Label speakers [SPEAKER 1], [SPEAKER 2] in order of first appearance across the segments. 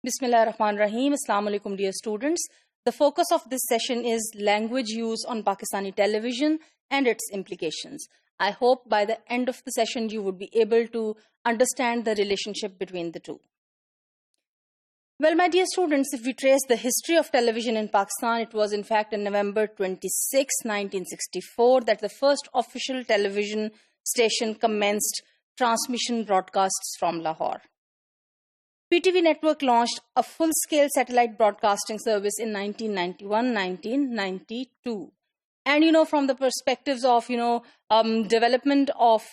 [SPEAKER 1] Bismillahirrahmanirrahim. Assalamu alaikum, dear students. The focus of this session is language use on Pakistani television and its implications. I hope by the end of the session you would be able to understand the relationship between the two. Well, my dear students, if we trace the history of television in Pakistan, it was in fact on November 26, 1964 that the first official television station commenced transmission broadcasts from Lahore. PTV network launched a full-scale satellite broadcasting service in 1991-1992. And, from the perspectives of, development of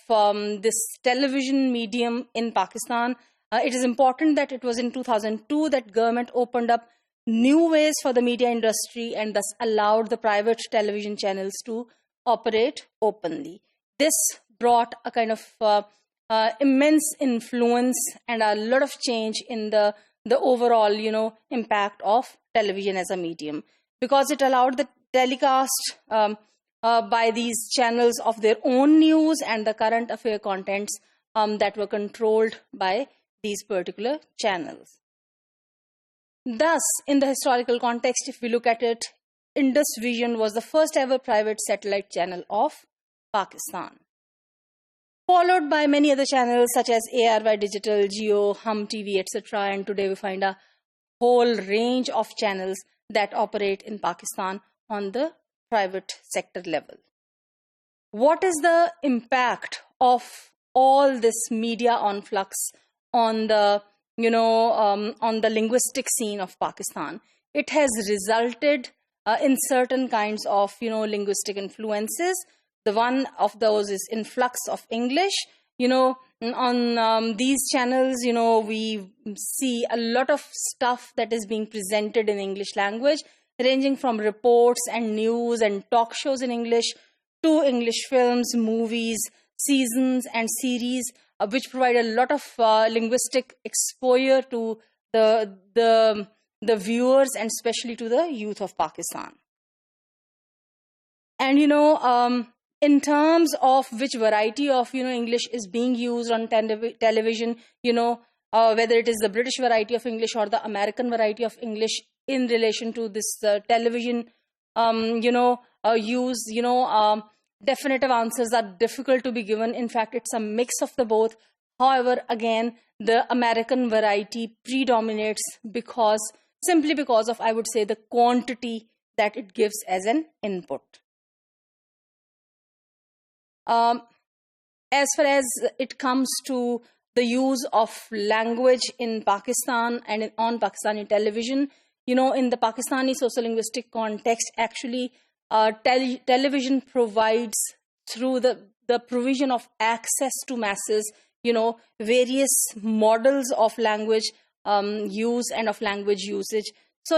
[SPEAKER 1] this television medium in Pakistan, it is important that it was in 2002 that government opened up new ways for the media industry and thus allowed the private television channels to operate openly. This brought a kind of immense influence and a lot of change in the overall, impact of television as a medium, because it allowed the telecast by these channels of their own news and the current affair contents that were controlled by these particular channels. Thus, in the historical context, if we look at it, Indus Vision was the first ever private satellite channel of Pakistan, followed by many other channels such as ARY Digital, Geo, Hum TV, etc. And today we find a whole range of channels that operate in Pakistan on the private sector level. What is the impact of all this media influx on the, on the linguistic scene of Pakistan? It has resulted in certain kinds of, linguistic influences. The one of those is influx of English. On these channels, we see a lot of stuff that is being presented in English language, ranging from reports and news and talk shows in English to English films, movies, seasons and series, which provide a lot of linguistic exposure to the viewers and especially to the youth of Pakistan. And, in terms of which variety of, English is being used on television, whether it is the British variety of English or the American variety of English in relation to this television, use, definitive answers are difficult to be given. In fact, it's a mix of the both. However, again, the American variety predominates simply because of, I would say, the quantity that it gives as an input. As far as it comes to the use of language in Pakistan and on Pakistani television, in the Pakistani sociolinguistic context, actually, television provides, through the provision of access to masses, various models of language use and of language usage. So,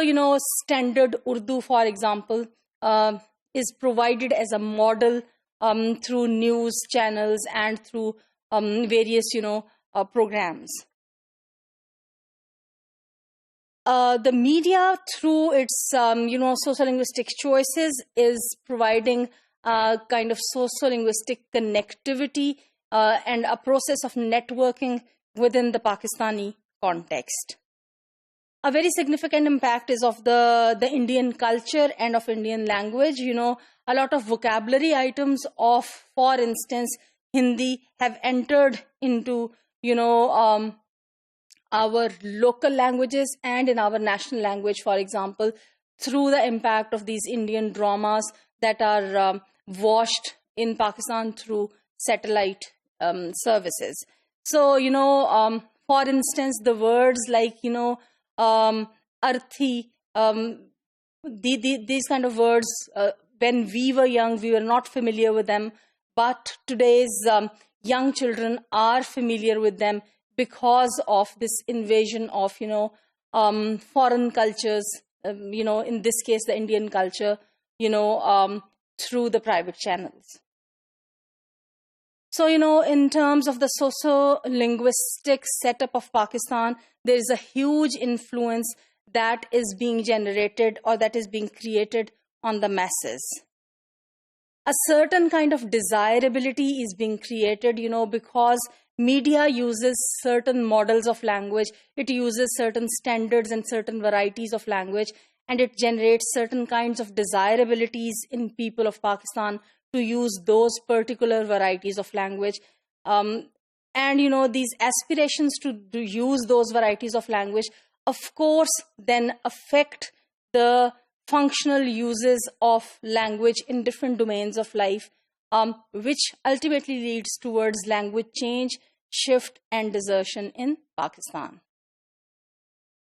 [SPEAKER 1] standard Urdu, for example, is provided as a model through news channels and through various, programs. The media, through its, sociolinguistic choices, is providing a kind of sociolinguistic connectivity and a process of networking within the Pakistani context. A very significant impact is of the Indian culture and of Indian language. A lot of vocabulary items of, for instance, Hindi have entered into, our local languages and in our national language, for example, through the impact of these Indian dramas that are watched in Pakistan through satellite services. So, for instance, the words like, arthi, these kind of words, when we were young, we were not familiar with them, but today's young children are familiar with them because of this invasion of, foreign cultures, in this case, the Indian culture, through the private channels. So, in terms of the socio-linguistic setup of Pakistan, there is a huge influence that is being generated or that is being created on the masses. A certain kind of desirability is being created, because media uses certain models of language, it uses certain standards and certain varieties of language, and it generates certain kinds of desirabilities in people of Pakistan to use those particular varieties of language. And these aspirations to use those varieties of language, of course, then affect the functional uses of language in different domains of life, which ultimately leads towards language change, shift, and desertion in Pakistan.